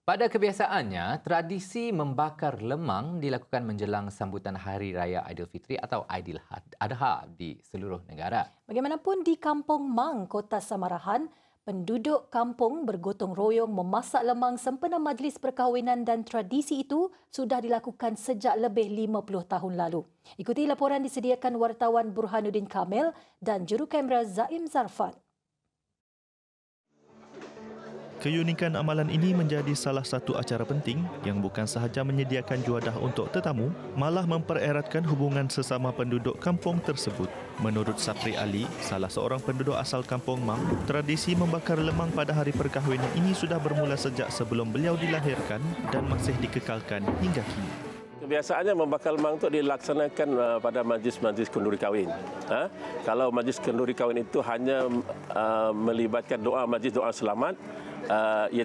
Pada kebiasaannya, tradisi membakar lemang dilakukan menjelang sambutan Hari Raya Aidilfitri atau Adha di seluruh negara. Bagaimanapun di Kampung Mang, Kota Samarahan, penduduk kampung bergotong royong memasak lemang sempena majlis perkahwinan dan tradisi itu sudah dilakukan sejak lebih 50 tahun lalu. Ikuti laporan disediakan wartawan Burhanuddin Kamil dan jurukamera Zaim Zarfan. Keunikan amalan ini menjadi salah satu acara penting yang bukan sahaja menyediakan juadah untuk tetamu, malah mempereratkan hubungan sesama penduduk kampung tersebut. Menurut Sapri Ali, salah seorang penduduk asal Kampung Mang, tradisi membakar lemang pada hari perkahwinan ini sudah bermula sejak sebelum beliau dilahirkan dan masih dikekalkan hingga kini. Kebiasaannya membakar lemang itu dilaksanakan pada majlis-majlis kenduri kahwin. Kalau majlis kenduri kahwin itu hanya melibatkan doa majlis doa selamat, ia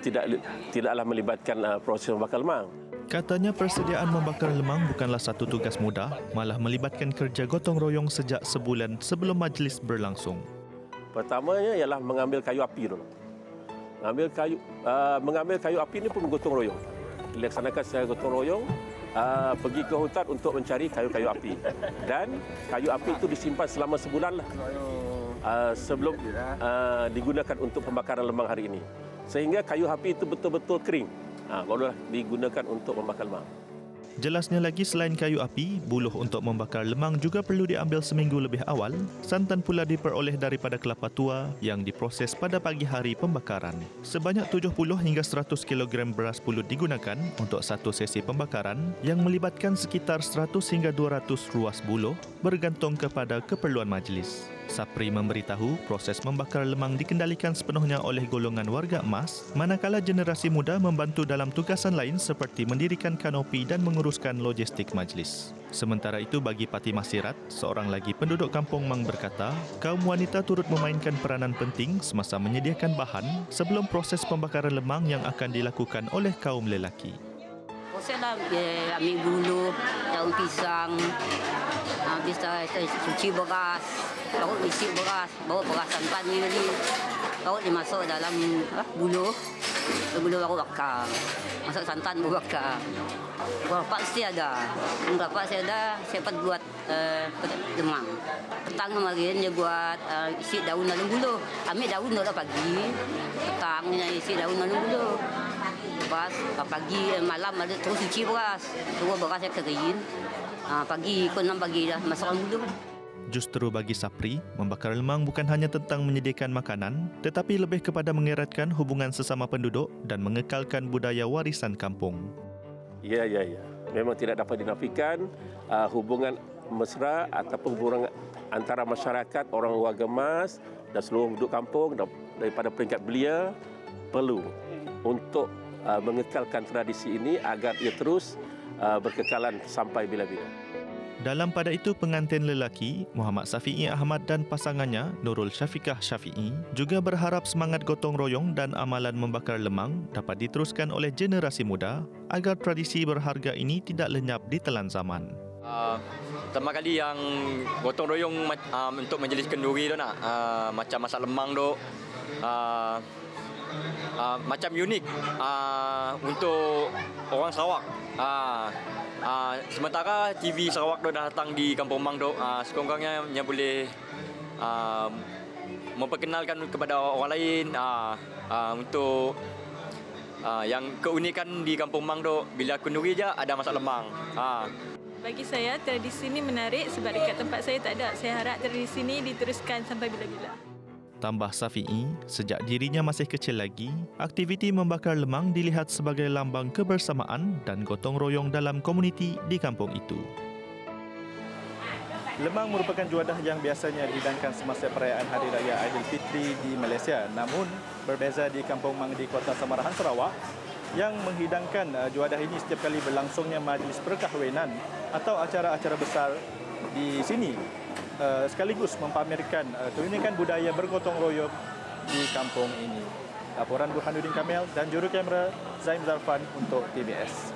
tidaklah melibatkan proses membakar lemang. Katanya persediaan membakar lemang bukanlah satu tugas mudah, malah melibatkan kerja gotong royong sejak sebulan sebelum majlis berlangsung. Pertamanya ialah mengambil kayu api dulu. Mengambil kayu api ini pun gotong royong. Dilaksanakan secara gotong royong. Pergi ke hutan untuk mencari kayu-kayu api, dan kayu api itu disimpan selama sebulan sebelum digunakan untuk pembakaran lemang hari ini, sehingga kayu api itu betul-betul kering, barulah digunakan untuk membakar lemang. Jelasnya lagi, selain kayu api, buluh untuk membakar lemang juga perlu diambil seminggu lebih awal. Santan pula diperoleh daripada kelapa tua yang diproses pada pagi hari pembakaran. Sebanyak 70 hingga 100 kg beras pulut digunakan untuk satu sesi pembakaran yang melibatkan sekitar 100 hingga 200 ruas buluh bergantung kepada keperluan majlis. Sapri memberitahu proses membakar lemang dikendalikan sepenuhnya oleh golongan warga emas, manakala generasi muda membantu dalam tugasan lain seperti mendirikan kanopi dan menguruskan logistik majlis. Sementara itu, bagi Pati Masirat, seorang lagi penduduk Kampung Mang berkata, kaum wanita turut memainkan peranan penting semasa menyediakan bahan sebelum proses pembakaran lemang yang akan dilakukan oleh kaum lelaki. Proseslah ambil bulu, daun pisang, habis cuci beras, baru isi beras, baru beras santan ni tadi, baru dimasuk dalam bulu, baru bakar. Masuk santan baru bakar. Berapa mesti ada, saya dapat buat lemang. Petang kemarin dia buat isi daun dalam bulu. Ambil daun dulu pagi, petangnya isi daun dalam bulu. Lepas pagi malam ada terus cuci beras, terus beras yang kering. Pagi pukul 6 pagi dah masukkan bulu. Justru bagi Sapri, membakar lemang bukan hanya tentang menyediakan makanan, tetapi lebih kepada mengeratkan hubungan sesama penduduk dan mengekalkan budaya warisan kampung. Ya. Memang tidak dapat dinafikan hubungan mesra ataupun hubungan antara masyarakat, orang warga emas dan seluruh penduduk kampung daripada peringkat belia perlu untuk mengekalkan tradisi ini agar ia terus berkekalan sampai bila-bila. Dalam pada itu, pengantin lelaki Muhammad Safi'i Ahmad dan pasangannya Nurul Syafiqah Syafi'i juga berharap semangat gotong royong dan amalan membakar lemang dapat diteruskan oleh generasi muda agar tradisi berharga ini tidak lenyap ditelan zaman. Pertama kali yang gotong royong untuk majlis kenduri tu nak macam masak lemang tu macam unik untuk orang Sarawak. Sementara TV Sarawak tu dah datang di Kampung Mang tu, sekurang-kurangnya yang boleh memperkenalkan kepada orang lain untuk yang keunikan di Kampung Mang tu, bila kenduri je ada masak lemang. Bagi saya, tradisi ini menarik sebab dekat tempat saya tak ada. Saya harap tradisi ini diteruskan sampai bila-bila. Tambah Safi'i, sejak dirinya masih kecil lagi, aktiviti membakar lemang dilihat sebagai lambang kebersamaan dan gotong royong dalam komuniti di kampung itu. Lemang merupakan juadah yang biasanya dihidangkan semasa perayaan Hari Raya Aidilfitri di Malaysia. Namun, berbeza di Kampung Mang di Kota Samarahan, Sarawak, yang menghidangkan juadah ini setiap kali berlangsungnya majlis perkahwinan atau acara-acara besar di sini. Sekaligus mempamerkan keunikan budaya bergotong royong di kampung ini. Laporan Burhanuddin Kamil dan jurukamera Zaim Zarfan untuk TBS.